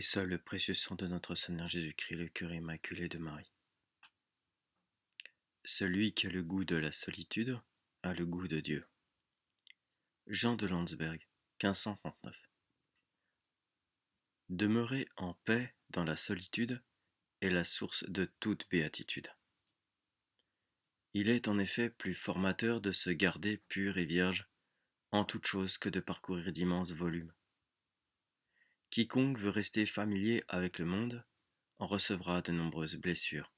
Périssa le précieux sang de notre Seigneur Jésus-Christ, le cœur immaculé de Marie. Celui qui a le goût de la solitude a le goût de Dieu. Jean de Landsberg, 1539. Demeurer en paix dans la solitude est la source de toute béatitude. Il est en effet plus formateur de se garder pur et vierge en toute chose que de parcourir d'immenses volumes. Quiconque veut rester familier avec le monde en recevra de nombreuses blessures.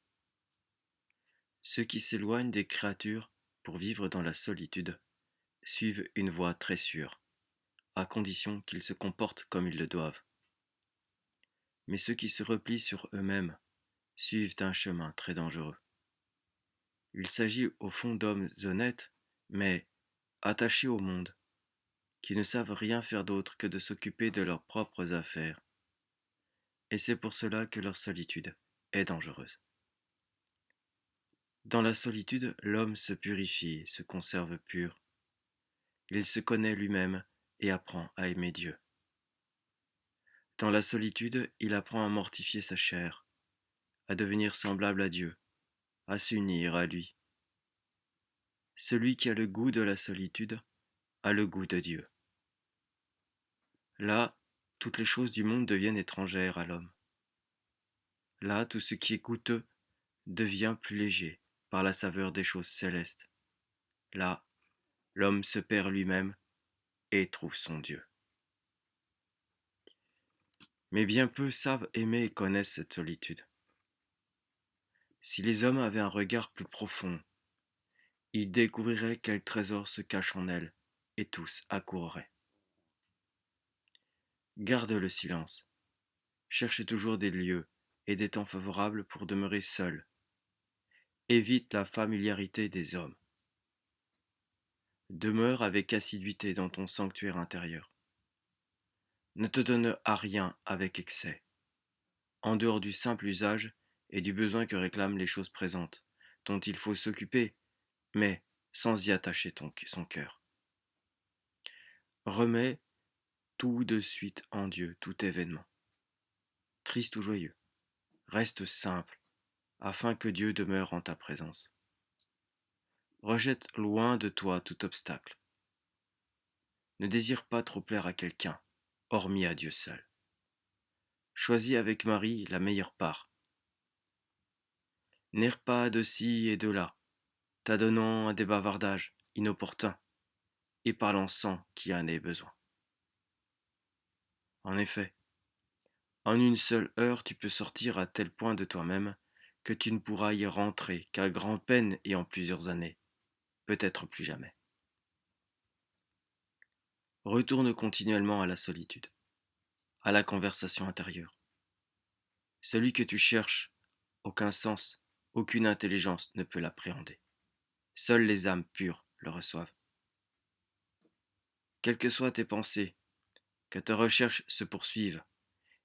Ceux qui s'éloignent des créatures pour vivre dans la solitude suivent une voie très sûre, à condition qu'ils se comportent comme ils le doivent. Mais ceux qui se replient sur eux-mêmes suivent un chemin très dangereux. Il s'agit au fond d'hommes honnêtes, mais attachés au monde, qui ne savent rien faire d'autre que de s'occuper de leurs propres affaires. Et c'est pour cela que leur solitude est dangereuse. Dans la solitude, l'homme se purifie, se conserve pur. Il se connaît lui-même et apprend à aimer Dieu. Dans la solitude, il apprend à mortifier sa chair, à devenir semblable à Dieu, à s'unir à lui. Celui qui a le goût de la solitude a le goût de Dieu. Là, toutes les choses du monde deviennent étrangères à l'homme. Là, tout ce qui est coûteux devient plus léger par la saveur des choses célestes. Là, l'homme se perd lui-même et trouve son Dieu. Mais bien peu savent aimer et connaissent cette solitude. Si les hommes avaient un regard plus profond, ils découvriraient quel trésor se cache en elle, et tous accourraient. Garde le silence. Cherche toujours des lieux et des temps favorables pour demeurer seul. Évite la familiarité des hommes. Demeure avec assiduité dans ton sanctuaire intérieur. Ne te donne à rien avec excès, en dehors du simple usage et du besoin que réclament les choses présentes, dont il faut s'occuper, mais sans y attacher son cœur. Remets tout de suite en Dieu, tout événement. Triste ou joyeux, reste simple, afin que Dieu demeure en ta présence. Rejette loin de toi tout obstacle. Ne désire pas trop plaire à quelqu'un, hormis à Dieu seul. Choisis avec Marie la meilleure part. N'erre pas de ci et de là, t'adonnant à des bavardages inopportuns et parlant sans qui en ait besoin. En effet, en une seule heure tu peux sortir à tel point de toi-même que tu ne pourras y rentrer qu'à grand-peine et en plusieurs années, peut-être plus jamais. Retourne continuellement à la solitude, à la conversation intérieure. Celui que tu cherches, aucun sens, aucune intelligence ne peut l'appréhender. Seules les âmes pures le reçoivent. Quelles que soient tes pensées, que ta recherche se poursuive,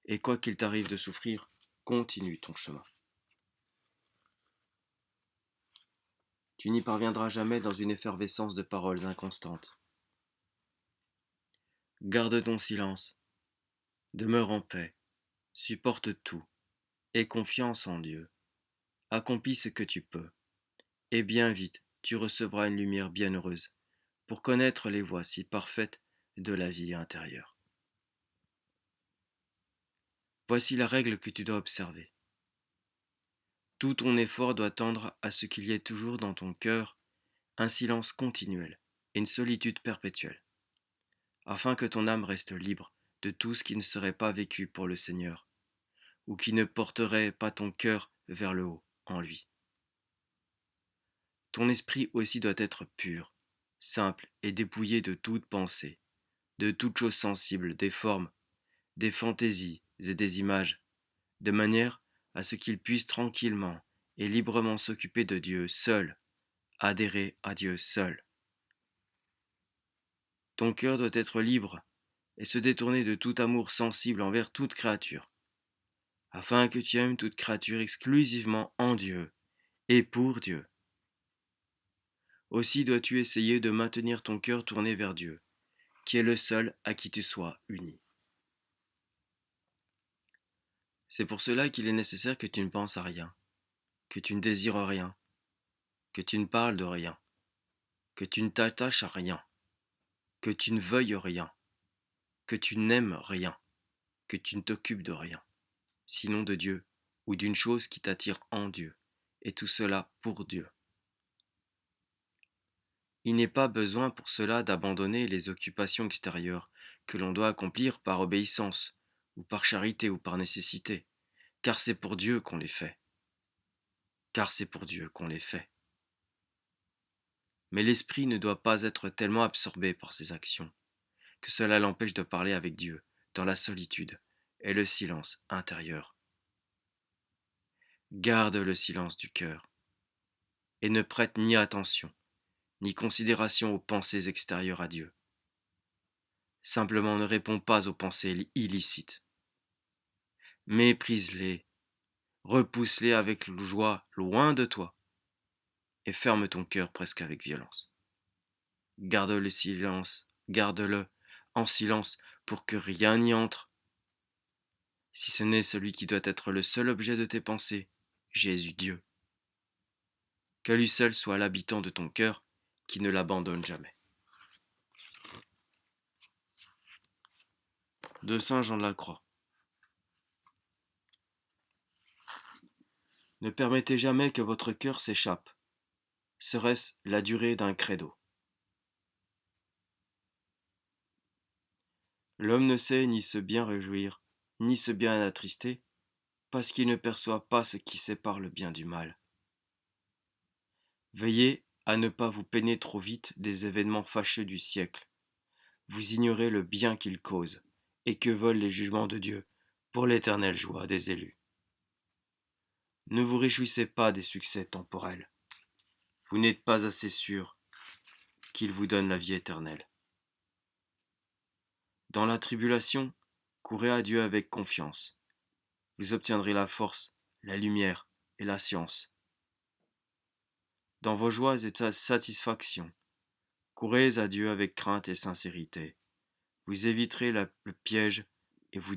et quoi qu'il t'arrive de souffrir, continue ton chemin. Tu n'y parviendras jamais dans une effervescence de paroles inconstantes. Garde ton silence, demeure en paix, supporte tout, aie confiance en Dieu, accomplis ce que tu peux, et bien vite tu recevras une lumière bienheureuse pour connaître les voies si parfaites de la vie intérieure. Voici la règle que tu dois observer. Tout ton effort doit tendre à ce qu'il y ait toujours dans ton cœur un silence continuel et une solitude perpétuelle, afin que ton âme reste libre de tout ce qui ne serait pas vécu pour le Seigneur, ou qui ne porterait pas ton cœur vers le haut en lui. Ton esprit aussi doit être pur, simple et dépouillé de toute pensée, de toute chose sensible, des formes, des fantaisies et des images, de manière à ce qu'il puisse tranquillement et librement s'occuper de Dieu seul, adhérer à Dieu seul. Ton cœur doit être libre et se détourner de tout amour sensible envers toute créature, afin que tu aimes toute créature exclusivement en Dieu et pour Dieu. Aussi dois-tu essayer de maintenir ton cœur tourné vers Dieu, qui est le seul à qui tu sois uni. C'est pour cela qu'il est nécessaire que tu ne penses à rien, que tu ne désires rien, que tu ne parles de rien, que tu ne t'attaches à rien, que tu ne veuilles rien, que tu n'aimes rien, que tu ne t'occupes de rien, sinon de Dieu, ou d'une chose qui t'attire en Dieu, et tout cela pour Dieu. Il n'est pas besoin pour cela d'abandonner les occupations extérieures que l'on doit accomplir par obéissance, ou par charité, ou par nécessité, car c'est pour Dieu qu'on les fait. Car c'est pour Dieu qu'on les fait. Mais l'esprit ne doit pas être tellement absorbé par ses actions, que cela l'empêche de parler avec Dieu, dans la solitude et le silence intérieur. Garde le silence du cœur, et ne prête ni attention, ni considération aux pensées extérieures à Dieu. Simplement ne réponds pas aux pensées illicites. Méprise-les, repousse-les avec joie loin de toi, et ferme ton cœur presque avec violence. Garde-le en silence pour que rien n'y entre, si ce n'est celui qui doit être le seul objet de tes pensées, Jésus Dieu. Que lui seul soit l'habitant de ton cœur, qui ne l'abandonne jamais. De Saint Jean de la Croix. Ne permettez jamais que votre cœur s'échappe. Serait-ce la durée d'un credo? L'homme ne sait ni se bien réjouir, ni se bien attrister, parce qu'il ne perçoit pas ce qui sépare le bien du mal. Veillez à ne pas vous peiner trop vite des événements fâcheux du siècle. Vous ignorez le bien qu'ils causent, et que volent les jugements de Dieu pour l'éternelle joie des élus. Ne vous réjouissez pas des succès temporels. Vous n'êtes pas assez sûr qu'il vous donne la vie éternelle. Dans la tribulation, courez à Dieu avec confiance. Vous obtiendrez la force, la lumière et la science. Dans vos joies et satisfactions, courez à Dieu avec crainte et sincérité. Vous éviterez le piège et vous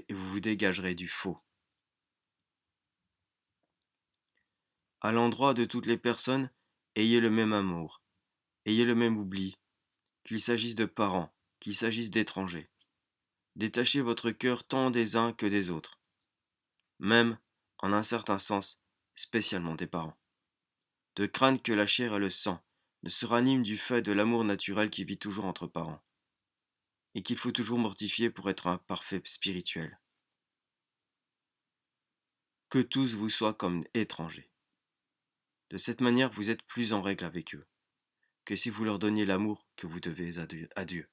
vous dégagerez du faux. À l'endroit de toutes les personnes, ayez le même amour, ayez le même oubli, qu'il s'agisse de parents, qu'il s'agisse d'étrangers. Détachez votre cœur tant des uns que des autres, même, en un certain sens, spécialement des parents, de craindre que la chair et le sang ne se raniment du fait de l'amour naturel qui vit toujours entre parents, et qu'il faut toujours mortifier pour être un parfait spirituel. Que tous vous soient comme étrangers. De cette manière, vous êtes plus en règle avec eux, que si vous leur donniez l'amour que vous devez à Dieu.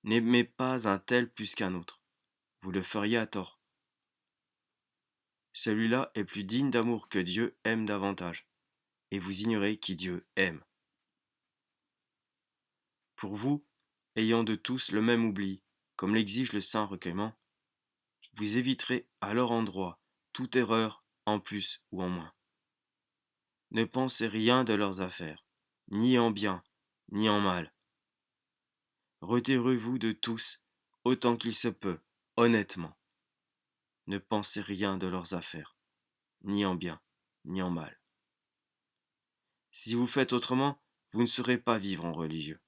N'aimez pas un tel plus qu'un autre, vous le feriez à tort. Celui-là est plus digne d'amour que Dieu aime davantage, et vous ignorez qui Dieu aime. Pour vous, ayant de tous le même oubli, comme l'exige le saint recueillement, vous éviterez à leur endroit toute erreur en plus ou en moins. Ne pensez rien de leurs affaires, ni en bien, ni en mal. Retirez-vous de tous, autant qu'il se peut, honnêtement. Ne pensez rien de leurs affaires, ni en bien, ni en mal. Si vous faites autrement, vous ne saurez pas vivre en religieux.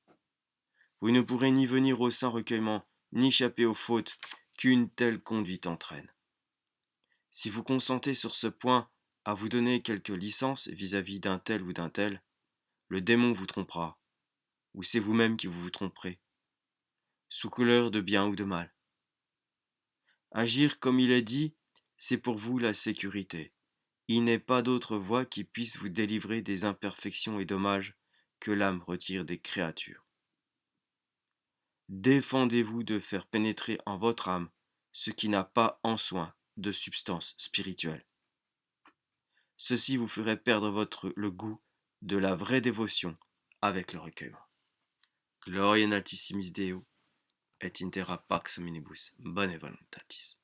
Vous ne pourrez ni venir au saint recueillement, ni échapper aux fautes qu'une telle conduite entraîne. Si vous consentez sur ce point à vous donner quelques licences vis-à-vis d'un tel ou d'un tel, le démon vous trompera, ou c'est vous-même qui vous tromperez, sous couleur de bien ou de mal. Agir comme il est dit, c'est pour vous la sécurité. Il n'est pas d'autre voie qui puisse vous délivrer des imperfections et dommages que l'âme retire des créatures. Défendez-vous de faire pénétrer en votre âme ce qui n'a pas en soin de substance spirituelle. Ceci vous ferait perdre le goût de la vraie dévotion avec le recueillement. Gloria in altissimis Deo, et in terra pax omnibus, bone voluntatis.